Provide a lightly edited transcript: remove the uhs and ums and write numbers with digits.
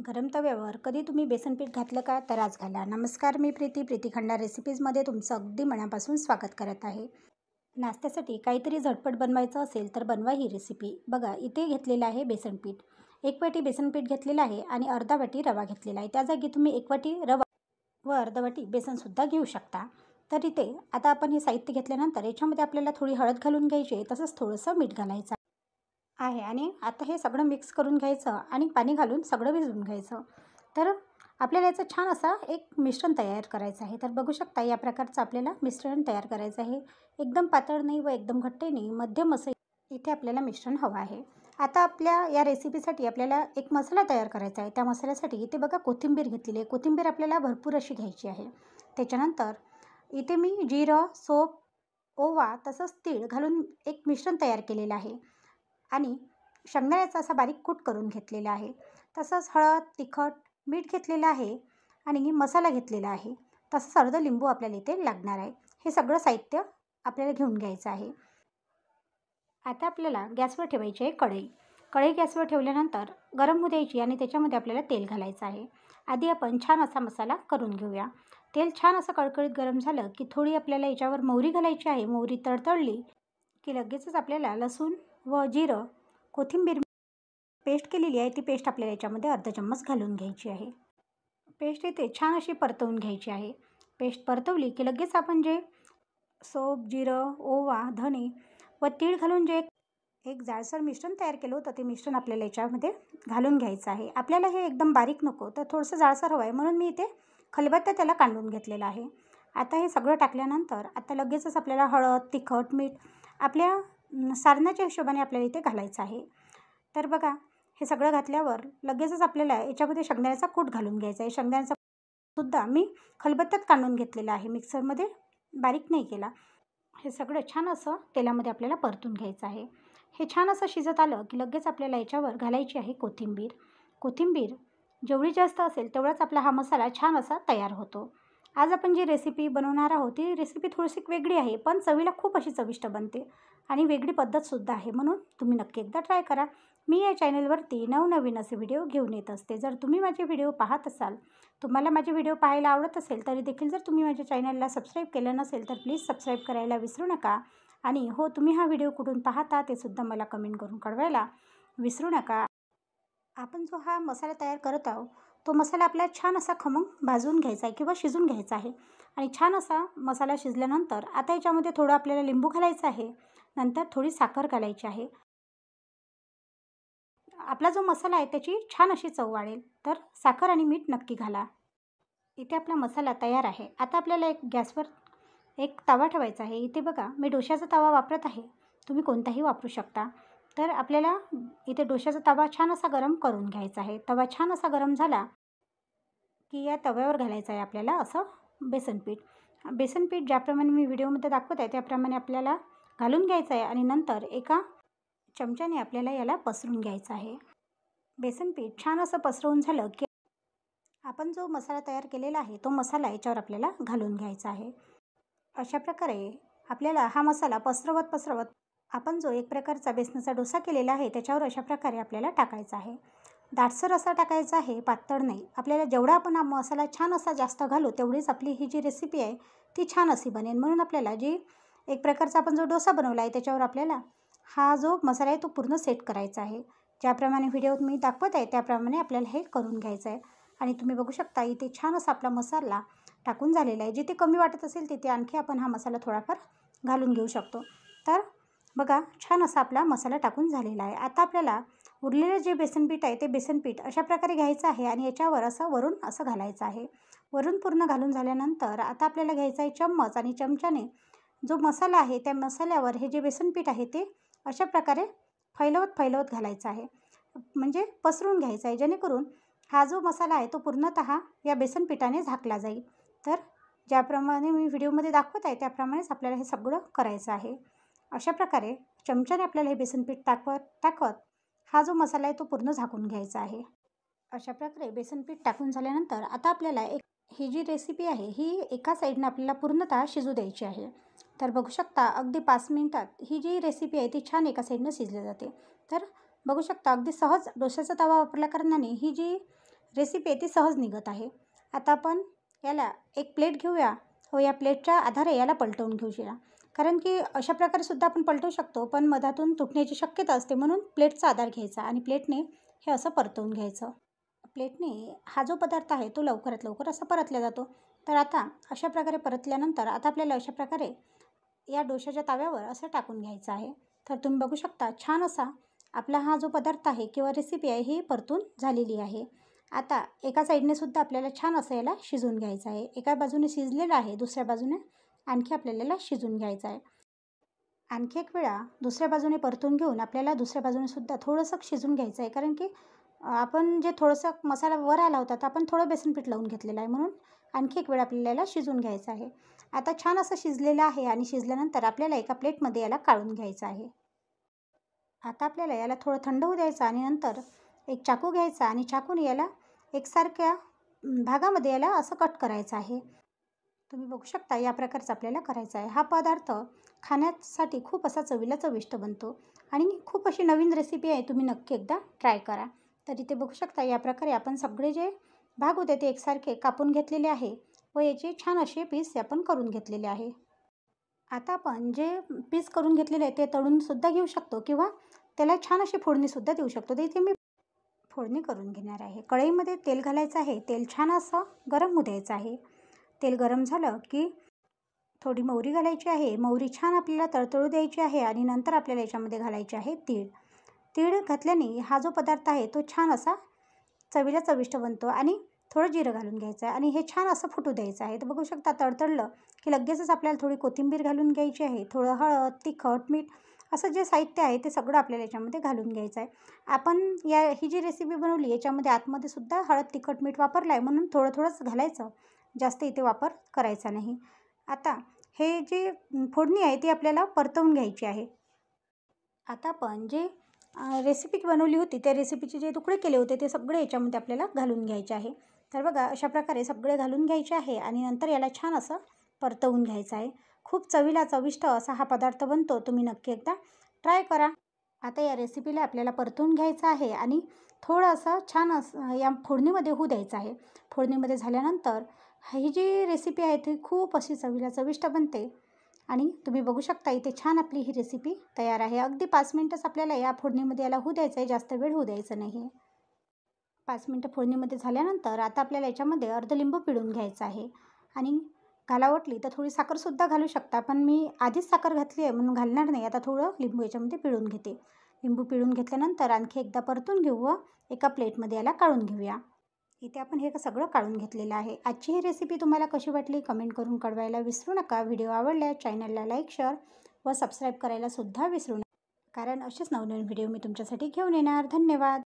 गरम तव्यावर कधी तुम्ही बेसन पीठ घातलं का? तर आज घाला. नमस्कार, मी प्रीती खंडार रेसिपीजमध्ये तुमचं अगदी मनापासून स्वागत करत आहे. नाश्त्यासाठी काहीतरी झटपट बनवायचं असेल तर बनवा ही रेसिपी. बघा, इथे घेतलेलं आहे बेसन पीठ. 1 वाटी बेसन पीठ घेतलेलं आहे आणि अर्धा वाटी रवा घेतलेला आहे. त्या जागी तुम्ही 1 वाटी रवा व अर्धा वाटी बेसनसुद्धा घेऊ शकता. तर इथे आता आपण हे साहित्य घेतल्यानंतर याच्यामध्ये आपल्याला थोडी हळद घालून घ्यायची आहे, तसंच थोडंसं मीठ घालायचं आहे आणि आता हे सगळं मिक्स करून घ्यायचं आणि पाणी घालून सगळं भिजवून घ्यायचं. तर आपल्याला याचं छान असा एक मिश्रण तयार करायचं आहे. तर बघू शकता या प्रकारचं आपल्याला मिश्रण तयार करायचं आहे. एकदम पातळ नाही व एकदम घट्ट नाही, मध्यम असं इथे आपल्याला मिश्रण हवं आहे. आता आपल्या या रेसिपीसाठी आपल्याला एक मसाला तयार करायचा आहे. त्या मसाल्यासाठी इथे बघा कोथिंबीर घेतलेली आहे. कोथिंबीर आपल्याला भरपूर अशी घ्यायची आहे. त्याच्यानंतर इथे मी जिरं, सोप, ओवा तसंच तीळ घालून एक मिश्रण तयार केलेलं आहे आणि शेंगदाण्याचा असा बारीक कूट करून घेतलेला आहे. तसंच हळद, तिखट, मीठ घेतलेलं आहे आणि मसाला घेतलेला आहे. तसंच अर्ध लिंबू आपल्याला इथे लागणार आहे. हे सगळं साहित्य आपल्याला घेऊन घ्यायचं आहे. आता आपल्याला गॅसवर ठेवायची आहे कढई. कढई गॅसवर ठेवल्यानंतर गरम होऊ द्यायची आणि त्याच्यामध्ये आपल्याला तेल घालायचं आहे. आधी आपण छान असा मसाला करून घेऊया. तेल छान असं कळकळीत गरम झालं की थोडी आपल्याला याच्यावर मोहरी घालायची आहे. मोहरी तडतडली की लगेचच आपल्याला लसूण व जिरं, कोथिंबीर पेस्ट केलेली आहे ती पेस्ट आपल्याला याच्यामध्ये अर्धा चम्मच घालून घ्यायची आहे. पेस्ट इथे छान अशी परतवून घ्यायची आहे. पेस्ट परतवली की लगेच आपण जे सोप, जिरं, ओवा, धणे व तीळ घालून जे एक जाडसर मिश्रण तयार केलं होतं ते मिश्रण आपल्याला याच्यामध्ये घालून घ्यायचं आहे. आपल्याला हे एकदम बारीक नको, तर थोडंसं जाडसर हवं आहे, म्हणून मी इथे खलबत्त्यात त्याला कांडून घेतलेलं आहे. आता हे सगळं टाकल्यानंतर आता लगेचच आपल्याला हळद, तिखट, मीठ आपल्या सारणाच्या हिशोबाने आपल्याला इथे घालायचं आहे. तर बघा, हे सगळं घातल्यावर लगेचच आपल्याला याच्यामध्ये शेंगदाण्याचा कूट घालून घ्यायचा आहे. शेंगदाण्याचा सुद्धा मी खलबत्त्यात काढून घेतलेला आहे, मिक्सरमध्ये बारीक नाही केला. हे सगळं छान असं तेलामध्ये आपल्याला परतून घ्यायचं आहे. हे छान असं शिजत आलं की लगेच आपल्याला याच्यावर घालायची आहे कोथिंबीर. कोथिंबीर जेवढी जास्त असेल तेवढाच आपला हा मसाला छान असा तयार होतो. आज आपण जी रेसिपी बनवणार आहोत ती रेसिपी थोडीशी वेगळी आहे, पण चवीला खूप अशी चविष्ट बनते आणि वेगळी पद्धतसुद्धा आहे, म्हणून तुम्ही नक्की एकदा ट्राय करा. मी या चॅनलवरती नवनवीन असे व्हिडिओ घेऊन येत असते. जर तुम्ही माझे व्हिडिओ पाहत असाल, तुम्हाला माझे व्हिडिओ पाहायला आवडत असेल तरी देखील जर तुम्ही माझ्या चॅनलला सबस्क्राईब केलं नसेल तर प्लीज सबस्क्राईब करायला विसरू नका. आणि हो, तुम्ही हा व्हिडिओ कुठून पाहता ते सुद्धा मला कमेंट करून कळवायला विसरू नका. आपण जो हा मसाला तयार करत आहोत तो मसाला आपल्याला छान असा खमंग भाजून घ्यायचा आहे किंवा शिजून घ्यायचा आहे. आणि छान असा मसाला शिजल्यानंतर आता याच्यामध्ये थोडं आपल्याला लिंबू घालायचं आहे. नंतर थोडी साखर घालायची आहे. आपला जो मसाला आहे त्याची छान अशी चव वाढेल, तर साखर आणि मीठ नक्की घाला. इथे आपला मसाला तयार आहे. आता आपल्याला एक गॅसवर एक तवा ठेवायचा आहे. इथे बघा, मी डोश्याचा तवा वापरत आहे, तुम्ही कोणताही वापरू शकता. तर आपल्याला इथे डोश्याचा तवा छान असा गरम करून घ्यायचा आहे. तवा छान असा गरम झाला की या तव्यावर घालायचं आहे आपल्याला असं बेसन पीठ. बेसन पीठ ज्याप्रमाणे मी व्हिडिओमध्ये दाखवत आहे त्याप्रमाणे आपल्याला घालून घ्यायचं आहे आणि नंतर एका चमच्याने आपल्याला याला पसरून घ्यायचं आहे. बेसन पीठ छान असं पसरवून झालं की आपण जो मसाला तयार केलेला आहे तो मसाला याच्यावर आपल्याला घालून घ्यायचा आहे. अशा प्रकारे आपल्याला हा मसाला पसरवत आपण जो एक प्रकारचा बेसनाचा डोसा केलेला आहे त्याच्यावर अशा प्रकारे आपल्याला टाकायचा आहे. दाटसर असा टाकायचा आहे, पातळ नाही. आपल्याला जेवढा आपण हा मसाला छान असा जास्त घालू तेवढीच आपली ही जी रेसिपी आहे ती छान अशी बनेल. म्हणून आपल्याला जी एक प्रकारचा आपण जो डोसा बनवला आहे त्याच्यावर आपल्याला हा जो मसाला आहे तो पूर्ण सेट करायचा आहे. ज्याप्रमाणे व्हिडिओत मी दाखवत आहे त्याप्रमाणे आपल्याला हे करून घ्यायचं आहे. आणि तुम्ही बघू शकता इथे छान असा आपला मसाला टाकून झालेला आहे. जिथे कमी वाटत असेल तिथे आणखी आपण हा मसाला थोडाफार घालून घेऊ शकतो. तर बघा, छान असा आपला मसाला टाकून झालेला आहे. आता आपल्याला उरलेलं जे बेसन पीठ आहे ते बेसन पीठ अशा प्रकारे घ्यायचं आहे आणि याच्यावर असं वरून असं घालायचं आहे. वरून पूर्ण घालून झाल्यानंतर आता आपल्याला घ्यायचा आहे चम्मच आणि चमच्याने जो मसाला आहे त्या मसाल्यावर हे जे बेसन पीठ आहे ते अशा प्रकारे फैलवत घालायचं आहे. म्हणजे पसरून घ्यायचं आहे, जेणेकरून हा जो मसाला आहे तो पूर्णतः या बेसन पिठाने झाकला जाईल. तर ज्याप्रमाणे मी व्हिडिओमध्ये दाखवत आहे त्याप्रमाणेच आपल्याला हे सगळं करायचं आहे. अशा प्रकारे चमच्याने आपल्याला हे बेसन पीठ टाकत हा जो मसाला आहे तो पूर्ण झाकून घ्यायचा आहे. अशा प्रकारे बेसन पीठ टाकून झाल्यानंतर आता आपल्याला ही जी रेसिपी आहे ही एका साईडनं आपल्याला पूर्णतः शिजू द्यायची आहे. तर बघू शकता अगदी 5 मिनिटात ही जी रेसिपी आहे ती छान एका साईडनं शिजली जाते. तर बघू शकता अगदी सहज डोश्याचा तवा वापरल्या कारणाने ही जी रेसिपी आहे ती सहज निघत आहे. आता आपण याला एक प्लेट घेऊया व या प्लेटच्या आधारे याला पलटवून घेऊया. कारण की अशा प्रकारे सुद्धा आपण पलटवू शकतो, पण मधातून तुटण्याची शक्यता असते, म्हणून प्लेटचा आधार घ्यायचा आणि प्लेटने हे असं परतवून घ्यायचं. प्लेटने हा जो पदार्थ आहे तो लवकरात लवकर असा परतला जातो. तर आता अशा प्रकारे परतल्यानंतर आता आपल्याला अशा प्रकारे या डोशाच्या ताव्यावर असं टाकून घ्यायचं आहे. तर तुम्ही बघू शकता छान असा आपला हा जो पदार्थ आहे किंवा रेसिपी आहे ही परतून झालेली आहे. आता एका साईडने सुद्धा आपल्याला छान असं याला शिजवून घ्यायचं आहे. एका बाजूने शिजलेलं आहे, दुसऱ्या बाजूने आणखी आपल्याला याला शिजवून घ्यायचं आहे. आणखी एक वेळा दुसऱ्या बाजूने परतून घेऊन आपल्याला दुसऱ्या बाजूने सुद्धा थोडंसं शिजवून घ्यायचं आहे. कारण की आपण जे थोडंसं मसाला वर आला होता तर आपण थोडं बेसन पीठ लावून घेतलेलं आहे, म्हणून आणखी एक वेळा आपल्याला याला शिजवून घ्यायचं आहे. आता छान असं शिजलेलं आहे आणि शिजल्यानंतर आपल्याला एका प्लेटमध्ये याला काढून घ्यायचं आहे. आता आपल्याला याला थोडं थंड होऊ द्यायचं आणि नंतर एक चाकू घ्यायचा आणि चाकूने याला एकसारख्या भागामध्ये याला असं कट करायचं आहे. तुम्ही बघू शकता या प्रकारचं आपल्याला करायचं आहे. हा पदार्थ खाण्यासाठी खूप असा चवीला चविष्ट बनतो आणि खूप अशी नवीन रेसिपी आहे, तुम्ही नक्की एकदा ट्राय करा. तर इथे बघू शकता या प्रकारे आपण सगळे जे भाग होते ते एकसारखे कापून घेतलेले आहे व याचे छान असे पीस आपण करून घेतलेले आहे. आता आपण जे पीस करून घेतलेले आहे ते तळूनसुद्धा घेऊ शकतो किंवा त्याला छान अशी फोडणीसुद्धा देऊ शकतो. तर इथे मी फोडणी करून घेणार आहे. कढईमध्ये तेल घालायचं आहे. तेल छान असं गरम होऊ द्यायचं आहे. तेल गरम झालं की थोडी मोहरी घालायची आहे. मोहरी छान आपल्याला तळतळू द्यायची आहे आणि नंतर आपल्याला याच्यामध्ये घालायचे आहे तीळ. तीळ घातल्याने हा जो पदार्थ आहे तो छान असा चवीला चविष्ट बनतो आणि थोडं जिरं घालून घ्यायचं आहे आणि हे छान असं फुटू द्यायचं आहे. तर बघू शकता तळतळलं की लगेचच आपल्याला थोडी कोथिंबीर घालून घ्यायची आहे. थोडं हळद, तिखट, मीठ असं जे साहित्य आहे ते सगळं आपल्याला याच्यामध्ये घालून घ्यायचं आहे. आपण ही जी रेसिपी बनवली याच्यामध्ये आतमध्ये सुद्धा हळद, तिखट, मीठ वापरलं आहे, म्हणून थोडं थोडंच घालायचं, जास्त इथे वापर करायचा नाही. आता हे जे फोडणी आहे ती आपल्याला परतवून घ्यायची आहे. आता आपण जे रेसिपी बनवली होती त्या रेसिपीचे जे तुकडे केले होते ते सगळे याच्यामध्ये आपल्याला घालून घ्यायचे आहे. तर बघा अशा प्रकारे सगळे घालून घ्यायचे आहे आणि नंतर याला छान असं परतवून घ्यायचं आहे. खूप चवीला चविष्ट असा हा पदार्थ बनतो, तुम्ही नक्की एकदा ट्राय करा. आता या रेसिपीला आपल्याला परतवून घ्यायचं आहे आणि थोडं असं छान असं या फोडणीमध्ये होऊ द्यायचं आहे. फोडणीमध्ये झाल्यानंतर ही जी रेसिपी आहे ती खूप अशी चवीला चविष्ट बनते आणि तुम्ही बघू शकता इथे छान आपली ही रेसिपी तयार आहे. अगदी 5 मिनटंच आपल्याला या फोडणीमध्ये याला होऊ द्यायचं आहे, जास्त वेळ होऊ द्यायचं नाही. 5 मिनटं फोडणीमध्ये झाल्यानंतर आता आपल्याला याच्यामध्ये अर्ध लिंबू पिळून घ्यायचं आहे आणि घालावटली तर थोडी साखरसुद्धा घालू शकता, पण मी आधीच साखर घातली आहे म्हणून घालणार नाही. आता थोडं लिंबू याच्यामध्ये पिळून घेते. लिंबू पिळून घेतल्यानंतर आणखी एकदा परतून घेऊ व एका प्लेटमध्ये याला काढून घेऊया. इथे आपण हे सगळं काढून घेतलेलं आहे. आजची ही रेसिपी तुम्हाला कशी वाटली कमेंट करून कळवायला विसरू नका. व्हिडिओ आवडल्यास चॅनलला लाईक, शेअर व सबस्क्राईब करायला सुद्धा विसरू नका, कारण असेच नवनवीन व्हिडिओ मी तुमच्यासाठी घेऊन येणार. धन्यवाद.